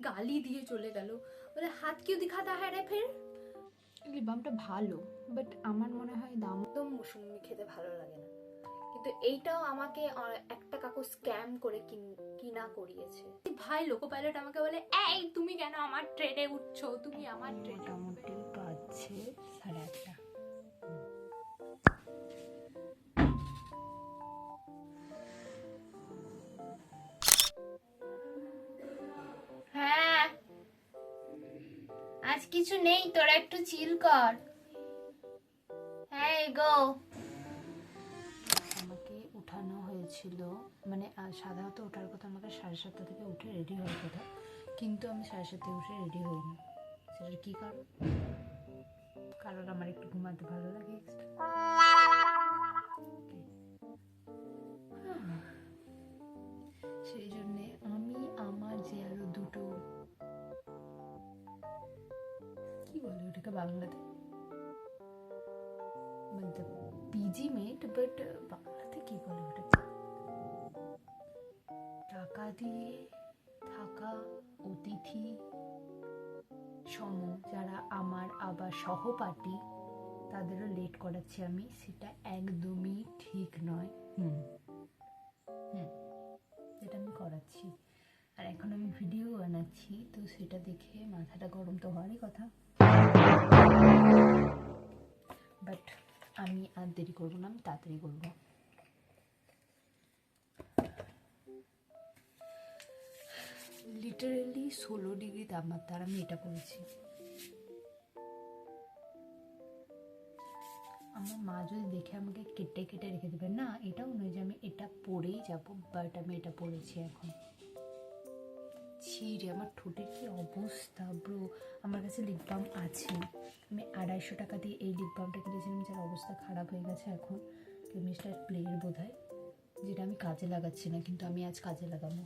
গালি দিয়ে চলে গেল, বলে হাত কিউ দিখাতা হ্যাঁ রে ফের। লিপ বামটা ভালো, বাট আমার মনে হয় দাম একদম মৌসুমি খেতে ভালো লাগে না, কিন্তু এইটাও আমাকে একটা কাকু স্ক্যাম করে কিনা করিয়েছে। ভাই লোকো পাইলট আমাকে বলে, এই তুমি কেন আমার ট্রেনে উঠছো, তুমি আমার ট্রেনে। মোটামুটি বাজছে 8:30। হ্যাঁ আজ কিছু নেই, তোরা একটু চিল কর। হ্যাঁ গো। আমাকে উঠানো হয়েছিল, মানে সাধারণত ওঠার কথা আমাকে 7:30 থেকে উঠে রেডি হওয়ার কথা, কিন্তু আমি 7:30 উঠে রেডি হইনি। সেটার কী কারণ? কারণ আমার একটু ঘুমাতে ভালো লাগে এক্সট্রা। সেই জন্যে আমি আমার যে আরো দুটো, কি বলে ওটাকে বাংলাতে, মানে পিজি মেট, বাট বাংলাতে কি বলে ওটাকে, টাকা দিয়ে থাকা অতিথি সম যারা আমার আবার সহপাঠী, তাদেরও লেট করাচ্ছি আমি, সেটা একদমই ঠিক নয়। যেটা আমি করাচ্ছি, আর এখন আমি ভিডিও বানাচ্ছি, তো সেটা দেখে মাথাটা গরম তো হওয়ারই কথা। বাট আমি আর দেরি করবো না, আমি তাড়াতাড়ি করবো। লিটারেলি 16 ডিগ্রি তাপমাত্রা, আমি এটা করেছি। আমার মা যদি দেখে আমাকে কেটে কেটে রেখে দেবে, না এটাও নয় যে আমি এটা পরেই যাবো, বাট আমি এটা পরেছি এখন। ছি রে, আমার ঠোঁটের কি অবস্থা ব্রো। আমার কাছে লিপ বাম আছে, আমি 250 টাকা দিয়ে এই লিপ বামটা কিনেছিলাম, যার অবস্থা খারাপ হয়ে গেছে এখন, কেমিস্টার প্লেয়ের বোধ হয়, যেটা আমি কাজে লাগাচ্ছি না, কিন্তু আমি আজ কাজে লাগাবো।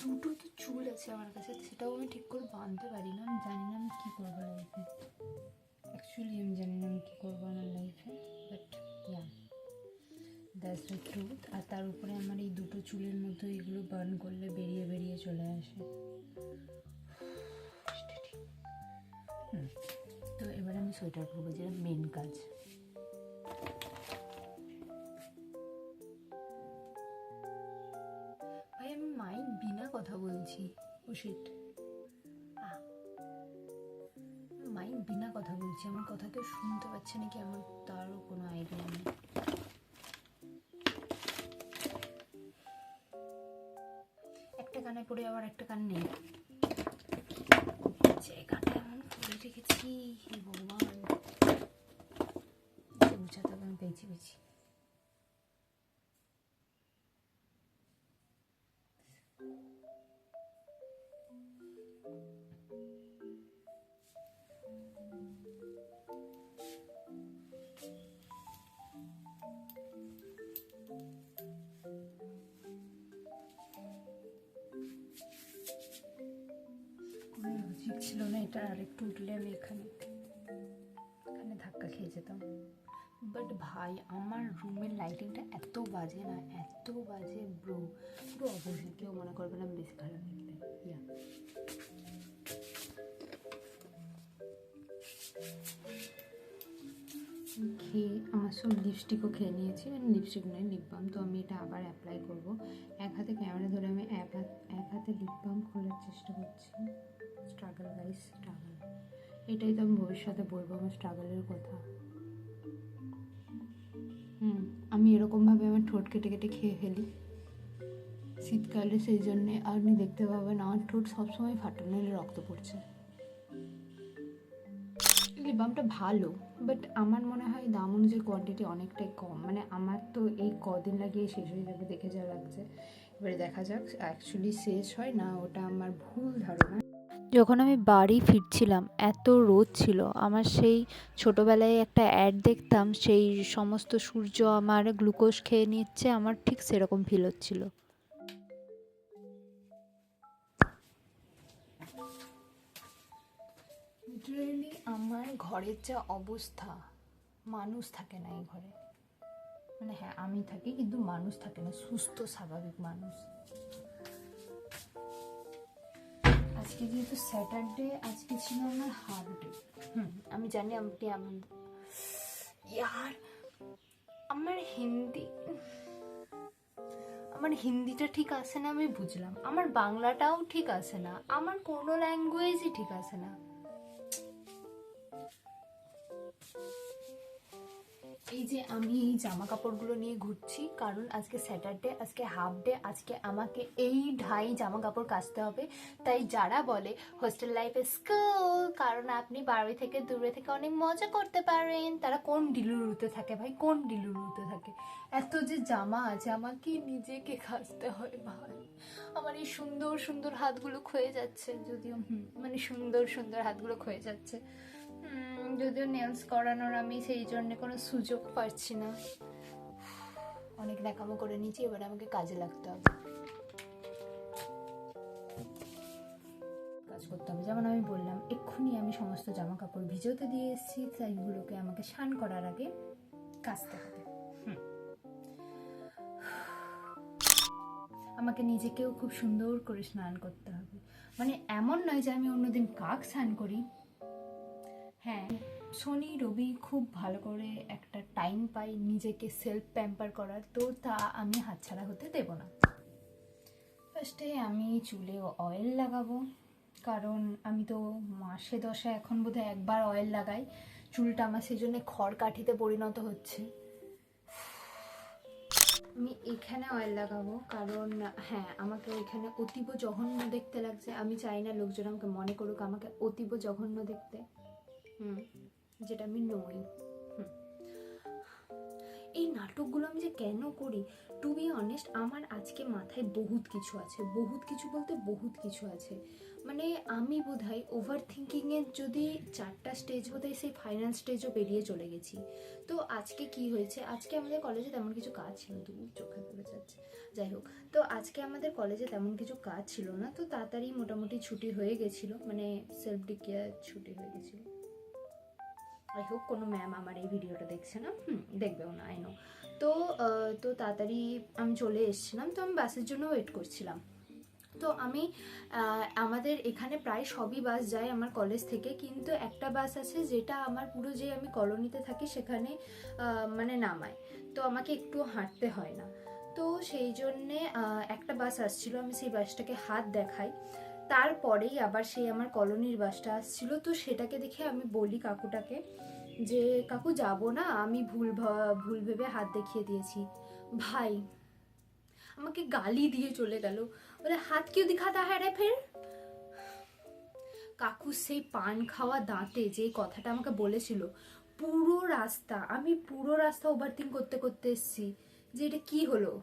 দুটো তো চুল আছে আমার কাছে, সেটাও আমি ঠিক করে বাঁধতে পারি না, আমি জানি না আমি কী করবো লাইফে। অ্যাকচুয়ালি আমি জানি না আমি কী করবো আমার লাইফে, but yeah that's the truth. আর তার উপরে আমার এই দুটো চুলের মধ্যে এগুলো বার্ন করলে বেরিয়ে বেরিয়ে চলে আসে। তো এবার আমি সোয়েটার পরবো, যেটা মেন কাজ। ভাই আমি মাইক বিনা কথা বলছি, ও শিট, মাইক বিনা কথা বলছি, আমার কথা কেউ শুনতে পাচ্ছে নাকি আমার তারও কোনো আইডিয়া নেই। একটা কানে পড়ে আবার একটা কান নেই, কানটা এমন খুলে রেখেছি, হে ভগবান, উঁচাতে আমি পেয়েছি পেয়েছি। কোনো লজিক ছিল না এটা, আর একটু উঠলে আমি এখানে ধাক্কা খেয়ে যেতাম। বাট ভাই আমার রুমের লাইটিংটা এত বাজে না, এত বাজে ব্রো, পুরো অবশ্যই কেউ মনে করবে না আমি বেশি খারাপ দেখতে। ইয়া খেয়ে আমার সব লিপস্টিকও খেয়ে নিয়েছি, মানে লিপস্টিক নয় লিপ বাম, তো আমি এটা আবার অ্যাপ্লাই করব। এক হাতে ক্যামেরা ধরে আমি এক হাতে লিপ বাম খোলার চেষ্টা করছি। স্ট্রাগল গাইস, স্ট্রাগল, এটাই তো আমি ভবিষ্যতে বলবো আমার স্ট্রাগলের কথা। আমি এরকমভাবে আমার ঠোঁট কেটে কেটে খেয়ে ফেলি শীতকালে, সেই জন্যে আপনি দেখতে পাবেন আমার ঠোঁট সবসময় ফাটানো, রক্ত পড়ছে। লিপ বামটা ভালো, বাট আমার মনে হয় দাম অনুযায়ী কোয়ান্টিটি অনেকটাই কম, মানে আমার তো এই কদিন লাগিয়ে শেষ হয়ে যাবে দেখে যা লাগছে। এবারে দেখা যাক অ্যাকচুয়ালি শেষ হয় না, ওটা আমার ভুল ধারণা। যখন আমি বাড়ি ফিরছিলাম এত রোদ ছিল, আমার সেই ছোটোবেলায় একটা অ্যাড দেখতাম, সেই সমস্ত সূর্য আমার গ্লুকোজ খেয়ে নিচ্ছে, আমার ঠিক সেরকম ফিল হচ্ছিল। একটু লিটারেলি আমার ঘরের যা অবস্থা, মানুষ থাকে না এই ঘরে। মানে হ্যাঁ আমি থাকি, কিন্তু মানুষ থাকে না, সুস্থ স্বাভাবিক মানুষ। আজকে যেহেতু স্যাটারডে, আজকে ছিল আমার হাফ ডে। আমি জানি ইয়ার আমার হিন্দিটা ঠিক আসে না, আমি বুঝলাম। আমার বাংলাটাও ঠিক আসে না, আমার কোনো ল্যাঙ্গুয়েজই ঠিক আসে না। এই যে আমি এই জামা কাপড়গুলো নিয়ে ঘুরছি, কারণ আজকে স্যাটারডে, আজকে হাফ ডে, আজকে আমাকে এই ঢাই জামা কাপড় কাচতে হবে। তাই যারা বলে হোস্টেল লাইফ স্কুল, কারণ আপনি বাড়ি থেকে দূরে থেকে অনেক মজা করতে পারেন, তারা কোন ডিলুরুতে থাকে ভাই, কোন ডিলুরুতে থাকে? এত যে জামা আছে আমাকে নিজেকে কাচতে হয় ভাই। আমার এই সুন্দর সুন্দর হাতগুলো ক্ষয়ে যাচ্ছে, যদিও মানে সুন্দর সুন্দর হাতগুলো ক্ষয়ে যাচ্ছে, যদিও নেলস করানোর আমি সেই জন্য কোনো সুযোগ পাচ্ছি না। অনেক ন্যাকামো করে নিয়েছি, এবার আমাকে কাজে লাগতে হবে, কাজ করতে হবে। যেমন আমি বললাম এক্ষুনি আমি সমস্ত জামা কাপড় ভিজোতে দিয়ে এসেছি, তাই এগুলোকে আমাকে স্নান করার আগে কাচতে হবে। আমাকে নিজেকেও খুব সুন্দর করে স্নান করতে হবে। মানে এমন নয় যে আমি অন্যদিন কাক স্নান করি। হ্যাঁ, শনি রবি খুব ভালো করে একটা টাইম পাই নিজেকে সেলফ প্যাম্পার করার, তো তা আমি হাতছাড়া হতে দেব না। ফার্স্টে আমি চুলে অয়েল লাগাবো, কারণ আমি তো মাসে 10 এখন বোধহয় একবার অয়েল লাগাই। চুলটা আমার সেই জন্য খড়কাঠিতে পরিণত হচ্ছে। আমি এখানে অয়েল লাগাবো, কারণ হ্যাঁ আমাকে ওইখানে অতীব জঘন্য দেখতে লাগছে। আমি চাই না লোকজন আমাকে মনে করুক আমাকে অতীব জঘন্য দেখতে, যেটা আমি নই। এই নাটকগুলো আমি যে কেন করি, টু বি অনেস্ট আমার আজকে মাথায় বহুত কিছু আছে, বহুত কিছু বলতে বহুত কিছু আছে। মানে আমি বোধহয় ওভার থিঙ্কিংয়ের যদি 4টা স্টেজ, বোধহয় সেই ফাইনাল স্টেজও পেরিয়ে চলে গেছি। তো আজকে কি হয়েছে, আজকে আমাদের কলেজে তেমন কিছু কাজ ছিল, তবু চোখে পড়ে যাচ্ছে, যাই হোক। তো আজকে আমাদের কলেজে তেমন কিছু কাজ ছিল না, তো তাড়াতাড়ি মোটামুটি ছুটি হয়ে গেছিলো, মানে সেলফ ডিক্লেয়ার ছুটি হয়ে গেছিলো। আই হোপ কোনো ম্যাম আমার এই ভিডিওটা দেখছে না, দেখবেও না, আই নো। তো তাড়াতাড়ি আমি চলে এসেছিলাম, তো আমি বাসের জন্য ওয়েট করছিলাম। তো আমি আমাদের এখানে প্রায় সবই বাস যায় আমার কলেজ থেকে, কিন্তু একটা বাস আছে যেটা আমার পুরো যে আমি কলোনিতে থাকি সেখানে মানে নামায়, তো আমাকে একটু হাঁটতে হয় না। তো সেই জন্যে একটা বাস আসছিল, আমি সেই বাসটাকে হাত দেখাই, তারপরেই আবার সেই আমার কলোনির বাসটা আসছিল। তো সেটাকে দেখে আমি বলি কাকুটাকে যে কাকু যাবো না, আমি ভুল ভেবে হাত দেখিয়ে দিয়েছি। ভাই আমাকে গালি দিয়ে চলে গেল, বলে হাত কিউ দিখাতা হ্যাঁ রে ফের। কাকু সেই পান খাওয়া দাঁতে যে কথাটা আমাকে বলেছিল, আমি পুরো রাস্তা ওভারথিঙ্ক করতে করতে এসেছি যে এটা কি হলো।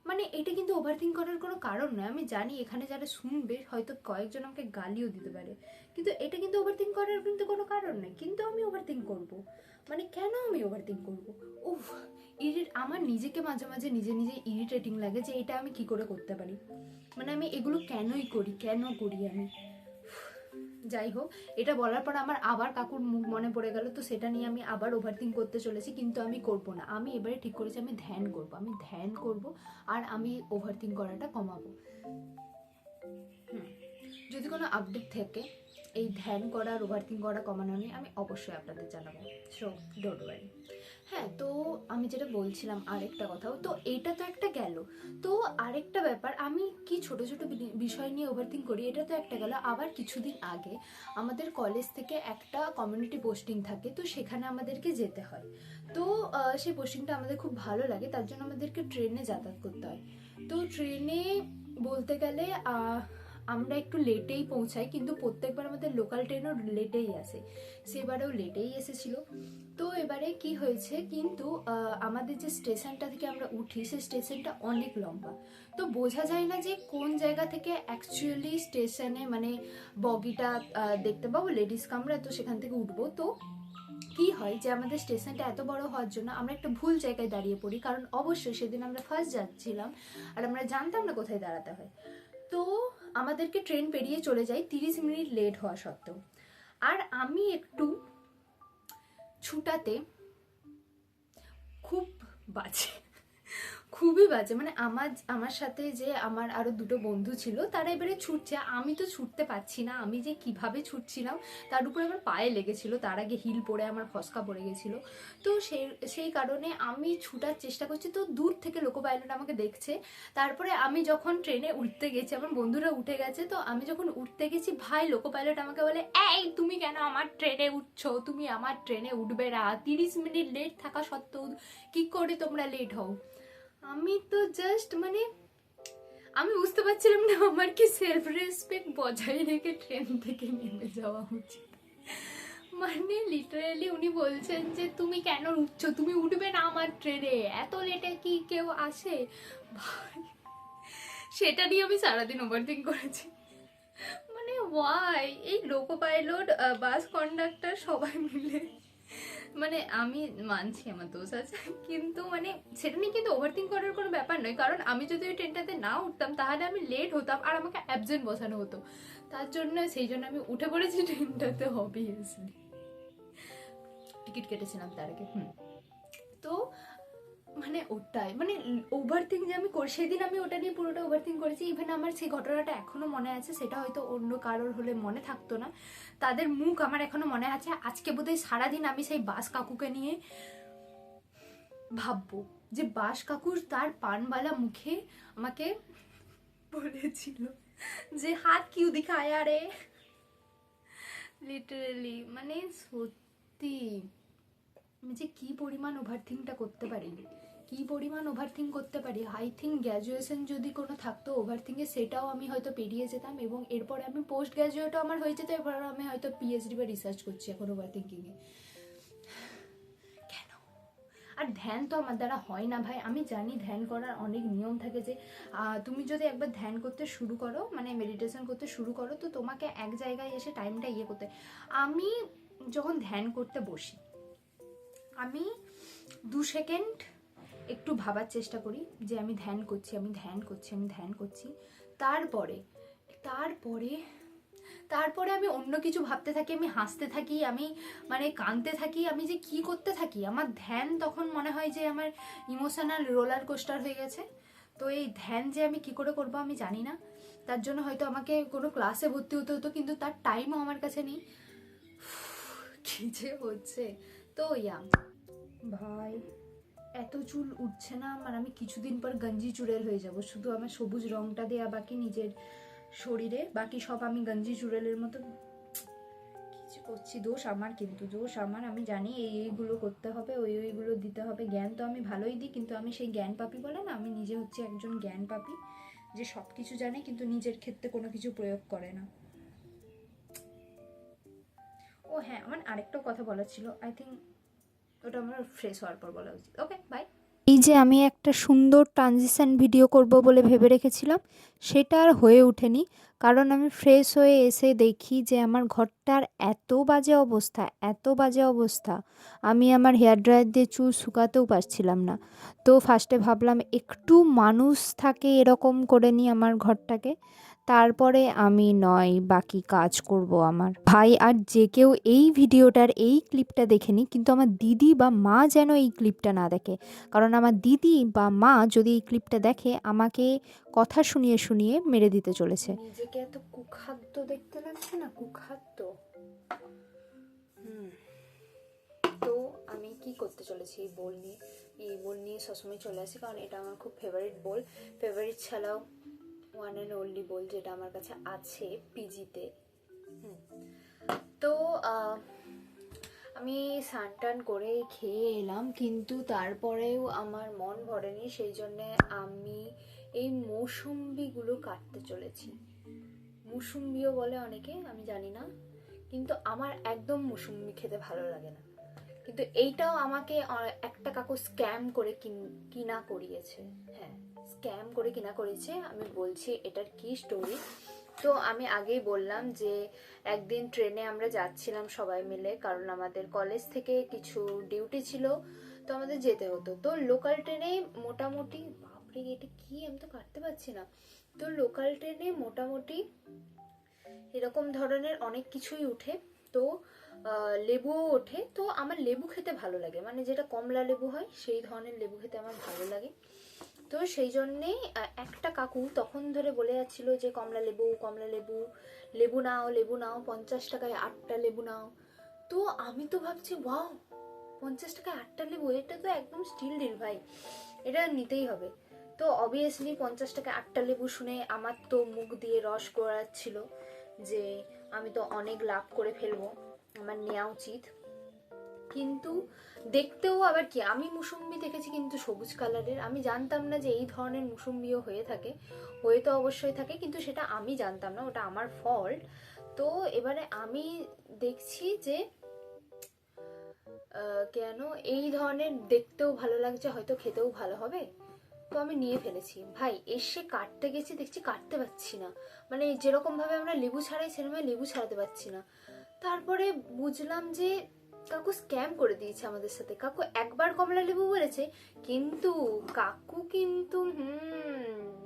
মানে এটা কিন্তু ওভারথিঙ্ক করার কোনো কারণ নয়, আমি জানি এখানে যারা শুনবে হয়তো কয়েকজন আমাকে গালিও দিতে পারে, কিন্তু এটা কিন্তু ওভারথিঙ্ক করার কিন্তু কোনো কারণ নেই, কিন্তু আমি ওভারথিঙ্ক করব। মানে কেন আমি ওভারথিঙ্ক করবো? উফ, আমার নিজেকে মাঝে মাঝে নিজে ইরিটেটিং লাগে যে এটা আমি কি করে করতে পারি, মানে আমি এগুলো কেন করি আমি। যাই হোক, এটা বলার পর আমার আবার কাকুর মুখ মনে পড়ে গেল, তো সেটা নিয়ে আমি আবার ওভারথিঙ্ক করতে চলেছি, কিন্তু আমি করব না। আমি এবারে ঠিক করেছি আমি ধ্যান করব আর আমি ওভারথিঙ্ক করাটা কমাবো। যদি কোনো আপডেট থাকে এই ধ্যান করা আর ওভারথিঙ্ক করা কমানো নিয়ে, আমি অবশ্যই আপনাদের জানাবো, সো ডোন্ট ওয়ারি। হ্যাঁ, তো আমি যেটা বলছিলাম আরেকটা কথাও, তো এইটা তো একটা গেল। তো আরেকটা ব্যাপার, আমি কি ছোট ছোট বিষয় নিয়ে ওভারথিঙ্ক করি, এটা তো একটা গেল। আবার কিছুদিন আগে আমাদের কলেজ থেকে একটা কমিউনিটি পোস্টিং থাকে, তো সেখানে আমাদেরকে যেতে হয়। তো সেই পোস্টিংটা আমাদের খুব ভালো লাগে, তার জন্য আমাদেরকে ট্রেনে যাতায়াত করতে হয়। তো ট্রেনে বলতে গেলে আমরা একটু লেটেই পৌঁছাই, কিন্তু প্রত্যেকবার আমাদের লোকাল ট্রেনও লেটেই আসে, সেবারেও লেটেই এসেছিল। তো এবারে কি হয়েছে, কিন্তু আমাদের যে স্টেশনটা থেকে আমরা উঠি সেই স্টেশনটা অনেক লম্বা, তো বোঝা যায় না যে কোন জায়গা থেকে অ্যাকচুয়ালি স্টেশনে মানে বগিটা দেখতে পাবো, লেডিস কামরা, তো সেখান থেকে উঠবো। তো কি হয় যে আমাদের স্টেশনটা এত বড় হওয়ার জন্য আমরা একটা ভুল জায়গায় দাঁড়িয়ে পড়ি, কারণ অবশ্যই সেদিন আমরা ফার্স্ট যাচ্ছিলাম আর আমরা জানতাম না কোথায় দাঁড়াতে হয়। তো আমাদেরকে ট্রেন পেরিয়ে চলে যায় 30 মিনিট লেট হওয়া সত্ত্বেও। আর আমি একটু ছুটাতে খুব বাজে, খুবই বাজে। মানে আমার সাথে যে আমার আরো দুটো বন্ধু ছিল তারা এবারে ছুটছে, আমি তো ছুটতে পারছি না। আমি যে কিভাবে ছুটছিলাম তার উপরে আমার পায়ে লেগেছিল, তার আগে হিল পরে আমার ফসকা পড়ে গেছিল। তো সেই কারণে আমি ছুটার চেষ্টা করছি, তো দূর থেকে লোকো পাইলট আমাকে দেখছে। তারপরে আমি যখন ট্রেনে উঠতে গেছি, আমার বন্ধুরা উঠে গেছে, তো আমি যখন উঠতে গেছি ভাই লোকো পাইলট আমাকে বলে, এই তুমি কেন আমার ট্রেনে উঠছো, তুমি আমার ট্রেনে উঠবে না, 30 মিনিট লেট থাকা সত্ত্বেও কি করে তোমরা লেট হও। আমি তো জাস্ট মানে আমি বুঝতে পারছিলাম না আমার কি সেলফ রেসপেক্ট বজায় রেখে ট্রেন থেকে নেমে যাওয়া উচিত। মানে লিটারালি উনি বলছেন যে তুমি কেন উঠছো, তুমি উঠবে না আমার ট্রেনে, এত লেটে কি কেউ আসে। ভাই সেটা নিয়ে আমি সারাদিন ওভারথিঙ্ক করেছি। মানে ওয়াই এই লোকো পাইলট, বাস কন্ডাক্টর সবাই মিলে, মানে আমি মানছি আমার দোষ আছে, কিন্তু মানে সেটা নিয়ে কিন্তু ওভারথিঙ্ক করার কোনো ব্যাপার নয়। কারণ আমি যদি ওই ট্রেনটাতে না উঠতাম তাহলে আমি লেট হতাম আর আমাকে অ্যাবসেন্ট বসানো হতো। তার জন্য সেই জন্য আমি উঠে পড়েছি ট্রেনটাতে, অবভিয়াসলি টিকিট কেটেছিলাম তার আগে। তো মানে ওটাই মানে ওভারথিঙ্ক যে আমি করি, সেদিন আমি ওটা নিয়ে পুরোটা ওভারথিঙ্ক করেছি। ইভেন আমার সেই ঘটনাটা এখনো মনে আছে, সেটা হয়তো অন্য কারোর হলে মনে থাকতো না, তাদের মুখ আমার এখনো মনে আছে। আজকে বোধহয় সারাদিন আমি সেই বাস কাকুকে নিয়ে ভাববো যে বাস কাকুর তার পানবালা মুখে আমাকে বলেছিল যে হাত কিউ দিখায়া রে। লিটারালি মানে সত্যি আমি যে কি পরিমাণ ওভারথিঙ্কটা করতে পারি, কি পরিমাণ ওভারথিঙ্ক করতে পারি। আই থিঙ্ক গ্র্যাজুয়েশন যদি কোনো থাকতো ওভারথিঙ্কে, সেটাও আমি হয়তো পেরিয়ে যেতাম, এবং এরপরে আমি পোস্ট গ্র্যাজুয়েটও আমার হয়ে যেত। এবার আমি হয়তো পিএইচডি বা রিসার্চ করছি এখন ওভারথিঙ্কিংয়ে। কেন? আর ধ্যান তো আমার দ্বারা হয় না ভাই। আমি জানি ধ্যান করার অনেক নিয়ম থাকে, যে তুমি যদি একবার ধ্যান করতে শুরু করো, মানে মেডিটেশন করতে শুরু করো, তো তোমাকে এক জায়গায় এসে টাইমটা করতে। আমি যখন ধ্যান করতে বসি, আমি 2 সেকেন্ড একটু ভাবার চেষ্টা করি যে আমি ধ্যান করছি, আমি ধ্যান করছি, আমি ধ্যান করছি। তারপরে তারপরে তারপরে আমি অন্য কিছু ভাবতে থাকি, আমি হাসতে থাকি, আমি মানে কাঁদতে থাকি, আমি যে কি করতে থাকি। আমার ধ্যান তখন মনে হয় যে আমার ইমোশনাল রোলার কোস্টার হয়ে গেছে। তো এই ধ্যান যে আমি কি করে করবো আমি জানি না, তার জন্য হয়তো আমাকে কোনো ক্লাসে ভর্তি হতে হতো, কিন্তু তার টাইমও আমার কাছে নেই। কি যে হচ্ছে। তো ভাই এত চুল উঠছে না আমার, আমি কিছুদিন পর গঞ্জি চুড়েল হয়ে যাব। শুধু আমার সবুজ রংটা দেয়া বাকি নিজের শরীরে, বাকি সব আমি গঞ্জি চুড়েলের মতো কিছু করছি। দোষ আমার, কিন্তু দোষ আমার। আমি জানি এইগুলো করতে হবে, ওইগুলো দিতে হবে। জ্ঞান তো আমি ভালোই দিই, কিন্তু আমি সেই জ্ঞান পাপি বলে না, আমি নিজে হচ্ছে একজন জ্ঞান পাপি যে সব কিছু জানে কিন্তু নিজের ক্ষেত্রে কোনো কিছু প্রয়োগ করে না। ও হ্যাঁ, আমার আরেকটাও কথা বলার ছিল, আই থিঙ্ক ওটা আমার ফ্রেশ হওয়ার পর বলা উচিত। Okay bye. এই যে আমি একটা সুন্দর ট্রানজিশন ভিডিও করব বলে ভেবে রেখেছিলাম, সেটা আর হয়ে ওঠেনি। কারণ আমি ফ্রেশ হয়ে এসে দেখি যে আমার ঘরটার এত বাজে অবস্থা, এত বাজে অবস্থা, আমি আমার হেয়ার ড্রায়ার দিয়ে চুল শুকাতেও পারছিলাম না। তো ফার্স্টে ভাবলাম একটু মানুষ থাকে এরকম করে নিই আমার ঘরটাকে, তারপরে আমি নয় বাকি কাজ করব আমার। ভাই আর যে কেউ এই ভিডিওটার এই ক্লিপটা দেখেনি, কিন্তু আমার দিদি বা মা যেন এই ক্লিপটা না দেখে। কারণ আমার দিদি বা মা যদি এই ক্লিপটা দেখে, আমাকে কথা শুনিয়ে শুনিয়ে মেরে দিতে চলেছে। নিজেকে এত কুখাদ্য দেখতে লাগছে না, কুখাদ্য। তো আমি কি করতে চলেছি এই বোল নিয়ে সবসময় চলে আসি, কারণ এটা আমার খুব ফেভারিট বোল। ফেভারিট ছাড়াও ওয়ান অ্যান্ড অনলি বোল, যেটা আমার কাছে আছে পিজিতে। তো আমি স্নান করে খেয়ে এলাম, কিন্তু তারপরেও আমার মন ভরেনি। সেই জন্যে আমি এই মৌসুম্বিগুলো কাটতে চলেছি। মুসুম্বিও বলে অনেকে, আমি জানি না, কিন্তু আমার একদম মুসুম্বি খেতে ভালো লাগে না। কিন্তু এইটাও আমাকে একটা কাকু স্ক্যাম করে কিনা করিয়েছে। হ্যাঁ, স্ক্যাম করে কিনা করেছে। আমি বলছি এটার কি স্টোরি। তো আমি আগেই বললাম যে একদিন ট্রেনে আমরা যাচ্ছিলাম সবাই মিলে, কারণ আমাদের কলেজ থেকে কিছু ডিউটি ছিল, তো আমাদের যেতে হতো। তো লোকাল ট্রেনে মোটামুটি, বাপরে এটা কি, আমি তো কাটতে পারছি না। তো লোকাল ট্রেনে মোটামুটি এরকম ধরনের অনেক কিছুই উঠে। তো লেবুও ওঠে। তো আমার লেবু খেতে ভালো লাগে, মানে যেটা কমলা লেবু হয় সেই ধরনের লেবু খেতে আমার ভালো লাগে। তো সেই জন্যেই একটা কাকু তখন ধরে বলে যাচ্ছিল যে কমলা লেবু, কমলা লেবু, লেবু নাও, লেবু নাও, 50 টাকায় 8টা লেবু নাও। তো আমি তো ভাবছি ওয়াও, 50 টাকায় 8টা লেবু, এটা তো একদম স্টিল ডিল ভাই, এটা নিতেই হবে। তো অবভিয়াসলি 50 টাকায় 8টা লেবু শুনে আমার তো মুখ দিয়ে রস গড়াচ্ছিল যে আমি তো অনেক লাভ করে ফেলবো, আমার নেওয়া উচিত। কিন্তু দেখতেও আবার কি, আমি মুসুম্বি দেখেছি কিন্তু সবুজ কালারের, আমি জানতাম না যে এই ধরনের মুসুম্বিও হয়ে থাকে, হয়ে তো অবশ্যই থাকে, কিন্তু সেটা আমি জানতাম না, ওটা আমার ফল্ট। তো এবারে আমি দেখছি যে কেন এই ধরনের দেখতেও ভালো লাগছে, হয়তো খেতেও ভালো হবে, তো আমি নিয়ে ফেলেছি। ভাই এসে কাটতে গেছি, দেখছি কাটতে পারছি না, মানে যেরকম ভাবে আমরা লেবু ছাড়াই সেরকম লেবু ছাড়াতে পারছি না। তারপরে বুঝলাম যে কাকু স্ক্যাম করে দিয়েছে আমাদের সাথে। কাকু একবার কমলা লেবু বলেছে, কিন্তু কাকু কিন্তু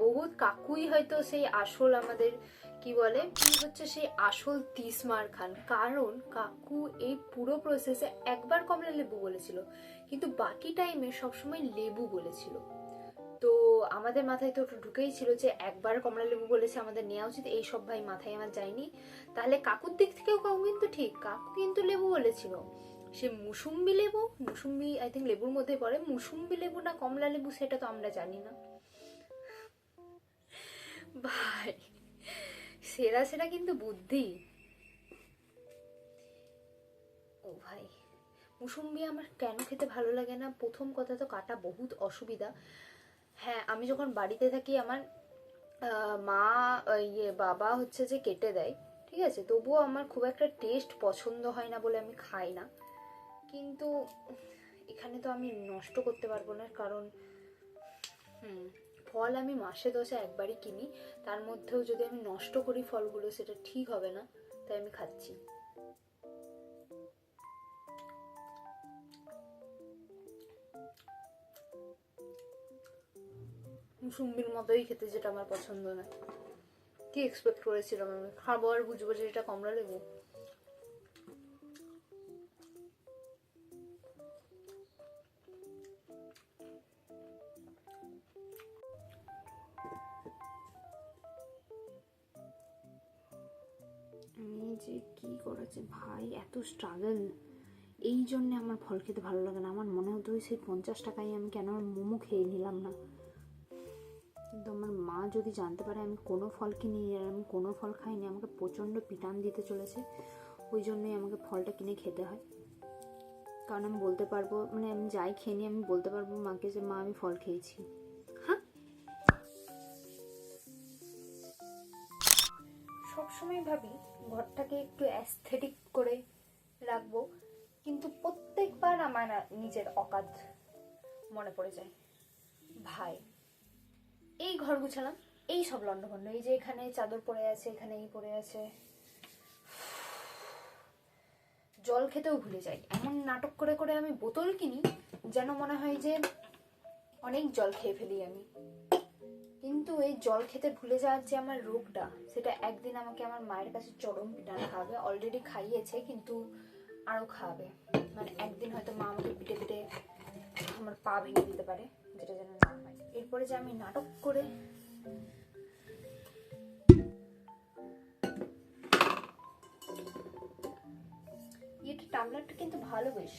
বহুত কাকুই হয়তো সেই আসল আমাদের কি বলে কি হচ্ছে সেই আসল তিসমার খান। কারণ কাকু এই পুরো প্রসেসে একবার কমলা লেবু বলেছিল, কিন্তু বাকি টাইমে সবসময় লেবু বলেছিল। তো আমাদের মাথায় তো ঢুকেই ছিল যে একবার কমলা লেবু বলেছে, আমাদের নেওয়া উচিত। এই সব ভাই মাথায় আমার যায়নি। তাহলে কাকুর দিক থেকেও কাকু কিন্তু ঠিক, কাকু কিন্তু লেবু বলেছিল। সে মুসুম্বি লেবু, মুসুম্বি আই থিঙ্ক লেবুর মধ্যে পড়ে, মুসুম্বি লেবু না কমলা লেবু সেটা তো আমরা জানি না ভাই। সেরা সেরা কিন্তু বুদ্ধি। ও ভাই, মুসুম্বি আমার কেন খেতে ভালো লাগে না, প্রথম কথা তো কাটা বহুত অসুবিধা। হ্যাঁ, আমি যখন বাড়িতে থাকি আমার মা বাবা হচ্ছে যে কেটে দেয়, ঠিক আছে, তবুও আমার খুব একটা টেস্ট পছন্দ হয় না বলে আমি খাই না। কিন্তু এখানে তো আমি নষ্ট করতে পারবো না, কারণ ফল আমি মাসে 10-এ একবারই কিনি, তার মধ্যেও যদি আমি নষ্ট করি ফলগুলো সেটা ঠিক হবে না, তাই আমি খাচ্ছি। মুসুম্বির মতোই খেতে, যেটা আমার পছন্দ না। কি এক্সপেক্ট করেছিলাম আমি খাবো আর বুঝবো যে এটা কমলা লেবু? আমি যে কি করেছে ভাই, এত স্ট্রাগল, এই জন্য আমার ফল খেতে ভালো লাগে না। আমার মনে হতো সেই 50 টাকায় আমি কেন মোমো খেয়ে নিলাম না। কিন্তু আমার মা যদি জানতে পারে আমি কোনো ফল কিনি আর আমি কোনো ফল খাইনি, আমাকে প্রচণ্ড পিটান দিতে চলেছে। ওই জন্যই আমাকে ফলটা কিনে খেতে হয়, কারণ আমি বলতে পারবো, মানে আমি যাই খেয়ে নিই আমি বলতে পারবো মাকে যে মা আমি ফল খেয়েছি। হ্যাঁ, সবসময় ভাবি ঘরটাকে একটু অ্যাস্থেটিক করে রাখবো, কিন্তু প্রত্যেকবার আমার নিজের অকাত মনে পড়ে যায়। ভাই এই ঘর গুছালাম, এই সব লন্ডভন্ড, এই যে এখানে চাদর পড়ে আছে, এখানে এই পড়ে আছে, জল খেতেও ভুলে যাই। এমন নাটক করে করে আমি বোতল কিনি যেন মনে হয় যে অনেক জল খেয়ে ফেলি আমি। কিন্তু এই জল খেতে ভুলে যাওয়ার যে আমার রোগটা, সেটা একদিন আমাকে আমার মায়ের কাছে চরম পিটান খাওয়াবে। অলরেডি খাইয়েছে, কিন্তু আরো খাওয়াবে। মানে একদিন হয়তো মা আমাকে পিটে পিটে আমার পা ভেঙে দিতে পারে, যেটা যেন না হয়। এরপরে যে আমি নাটক করে এটা টামলারটা কিন্তু ভালো, বেশ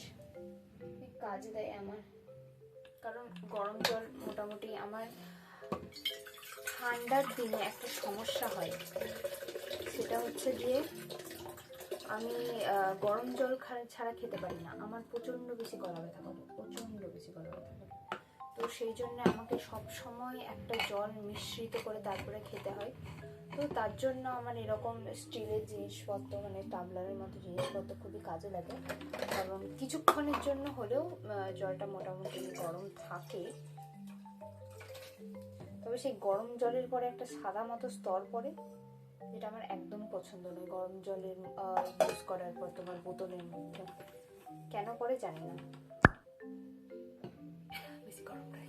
কাজে দেয় আমার। কারণ গরম জল মোটামুটি আমার ঠান্ডার দিনে একটা সমস্যা হয়, সেটা হচ্ছে যে আমি গরম জল ছাড়া খেতে পারি না। আমার প্রচণ্ড বেশি গলা ব্যথা করে, প্রচণ্ড বেশি গলা ব্যথা করে। তো সেই জন্য আমাকে সব সময় একটা জল মিশ্রিত করে তারপরে খেতে হয়। তো তার জন্য আমার এরকম স্টিলের জিনিসপত্র, মানে টাবলারের মতো জিনিসপত্র খুবই কাজে লাগে। কারণ কিছুক্ষণের জন্য হলেও জলটা মোটামুটি গরম থাকে, তবে সেই গরম জলের পরে একটা সাদা মতো স্তর পড়ে, যেটা আমার একদম পছন্দ নয়। গরম জলের ইউজ করার পর তোমার বোতলের মধ্যে কেন পড়ে জানি না, বেশি গরম রয়েছে।